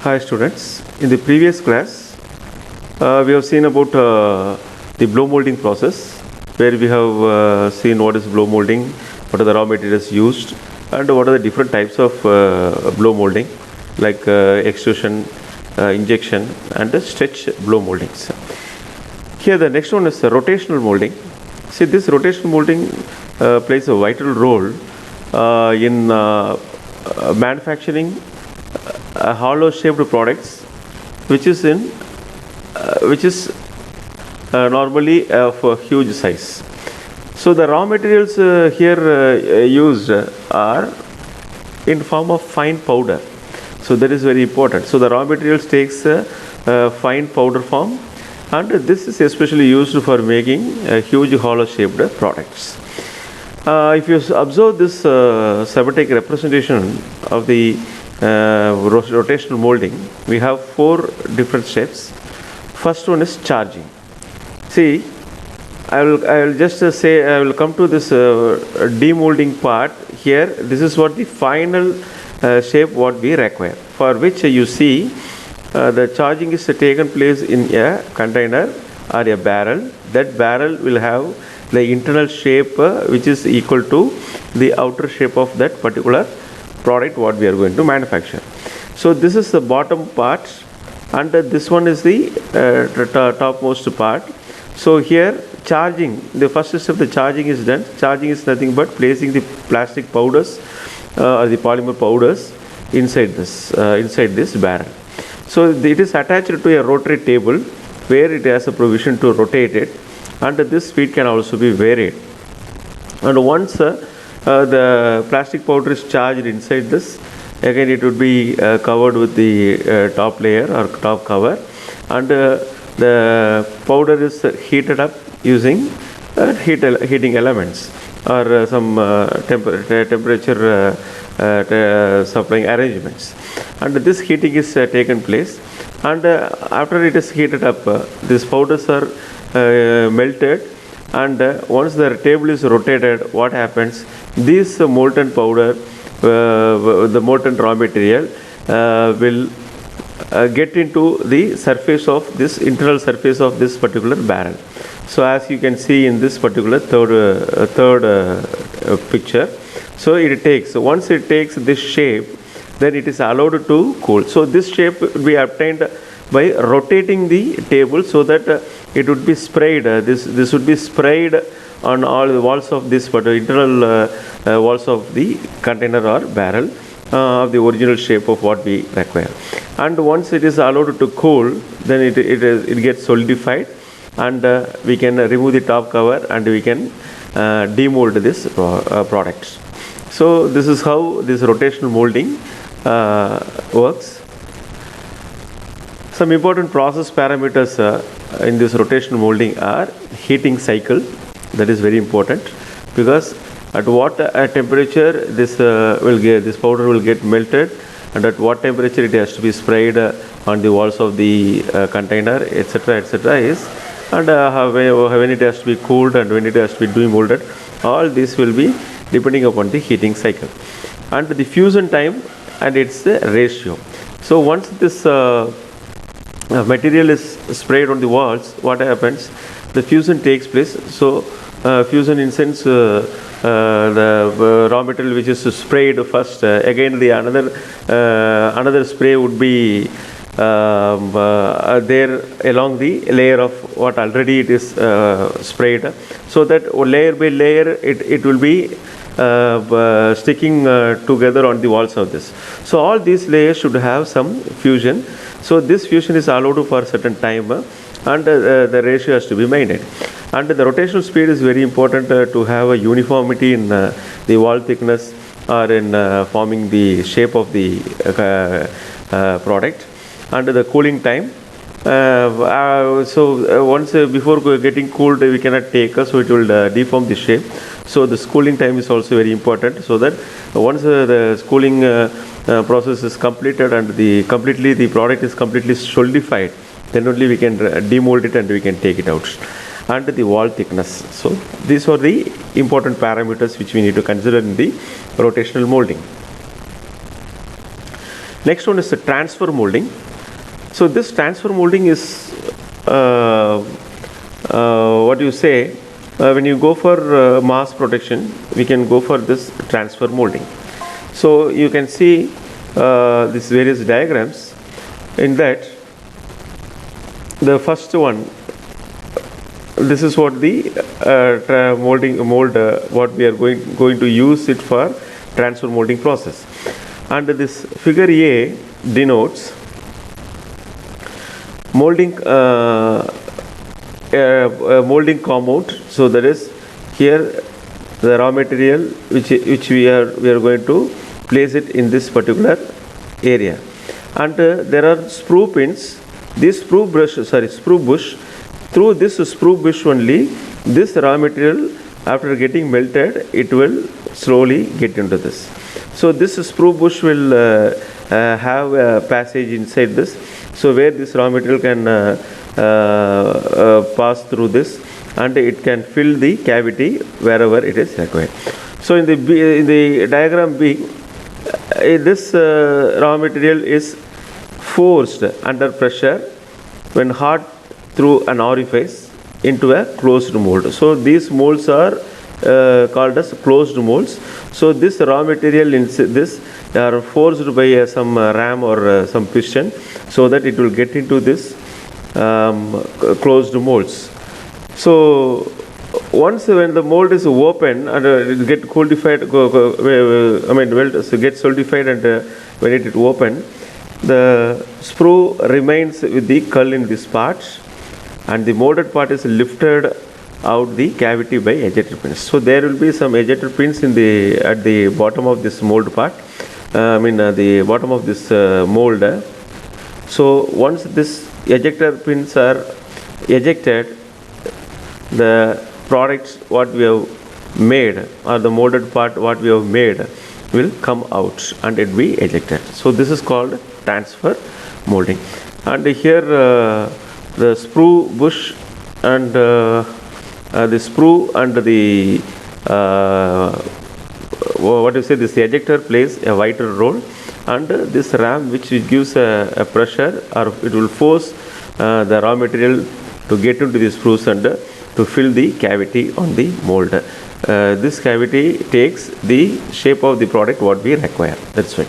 Hi students, in the previous class we have seen about the blow molding process, where we have seen what is blow molding, what are the raw materials used, and what are the different types of blow molding like extrusion, injection and stretch blow moldings. Here the next one is rotational molding. See, this rotational molding plays a vital role in manufacturing hollow shaped products which is normally of a huge size. So the raw materials here used are in form of fine powder. So that is very important. So the raw materials takes fine powder form, and this is especially used for making huge hollow shaped products. If you observe this schematic representation of the rotational molding, we have 4 different steps. First one is charging. See, I will just say, I will come to this demolding part here. This is what the final shape what we require, for which you see the charging is taken place in a container or a barrel. That barrel will have the internal shape which is equal to the outer shape of that particular product what we are going to manufacture. So this is the bottom part, and this one is the topmost part. So here charging, the first step, the charging is done. Charging is nothing but placing the plastic powders or the polymer powders inside this barrel. So it is attached to a rotary table where it has a provision to rotate it, and this speed can also be varied. And once the plastic powder is charged inside this, again it would be covered with the top layer or top cover, and the powder is heated up using heating elements or some temperature supplying arrangements, and this heating is taken place, and after it is heated up, these powders are melted, and once the table is rotated, what happens, this molten powder, the molten raw material will get into the surface of this internal surface of this particular barrel. So as you can see in this particular third picture, so it takes, once it takes this shape, then it is allowed to cool. So this shape will be obtained by rotating the table so that it would be sprayed. This would be sprayed on all the walls of this particular internal walls of the container or barrel of the original shape of what we require. And once it is allowed to cool, then it gets solidified, and we can remove the top cover and we can demold this product. So this is how this rotational molding works. Some important process parameters in this rotational molding are heating cycle. That is very important, because at what temperature this powder will get melted, and at what temperature it has to be sprayed on the walls of the container, etc., is, and when it has to be cooled and when it has to be demolded. All this will be depending upon the heating cycle and the fusion time and its ratio. So once this material is sprayed on the walls, what happens, the fusion takes place. So fusion in sense the raw material which is sprayed first, again the another spray would be there along the layer of what already it is sprayed, so that layer by layer it will be sticking together on the walls of this. So all these layers should have some fusion. So this fusion is allowed for a certain time, and the ratio has to be maintained. And the rotational speed is very important to have a uniformity in the wall thickness or in forming the shape of the product. And the cooling time, once before getting cooled we cannot take, so it will deform the shape. So the cooling time is also very important, so that once the cooling process is completed and the product is completely solidified, then only we can demold it and we can take it out. And the wall thickness. So these are the important parameters which we need to consider in the rotational molding. Next one is the transfer molding. So this transfer molding is what you say, when you go for mass production, we can go for this transfer molding. So you can see these various diagrams. In that, the first one, this is what the mold what we are going to use it for transfer molding process. And this figure A denotes molding molding compound. So that is here the raw material which we are going to place it in this particular area. And there are sprue pins. This sprue bush. Through this sprue bush only, this raw material, after getting melted, it will slowly get into this. So this sprue bush will have a passage inside this. So where this raw material can pass through this, and it can fill the cavity wherever it is required. So in the diagram B, this raw material is forced under pressure when hot through an orifice into a closed mold. So these molds are called as closed molds. So this raw material in this are forced by some ram or some piston, so that it will get into this closed molds. So once when the mold is open and it get solidified, gets solidified, and when it is open, the sprue remains with the curl in this part, and the molded part is lifted out the cavity by ejector pins. So there will be some ejector pins at the bottom of this mold part. The bottom of this mold. So once this ejector pins are ejected, the products what we have made, or the molded part what we have made, will come out and it be ejected. So this is called transfer molding. And here the sprue bush and the sprue and the this ejector plays a vital role, and this ram which gives a pressure, or it will force the raw material to get into the sprues and to fill the cavity on the mold. This cavity takes the shape of the product what we require. That's why.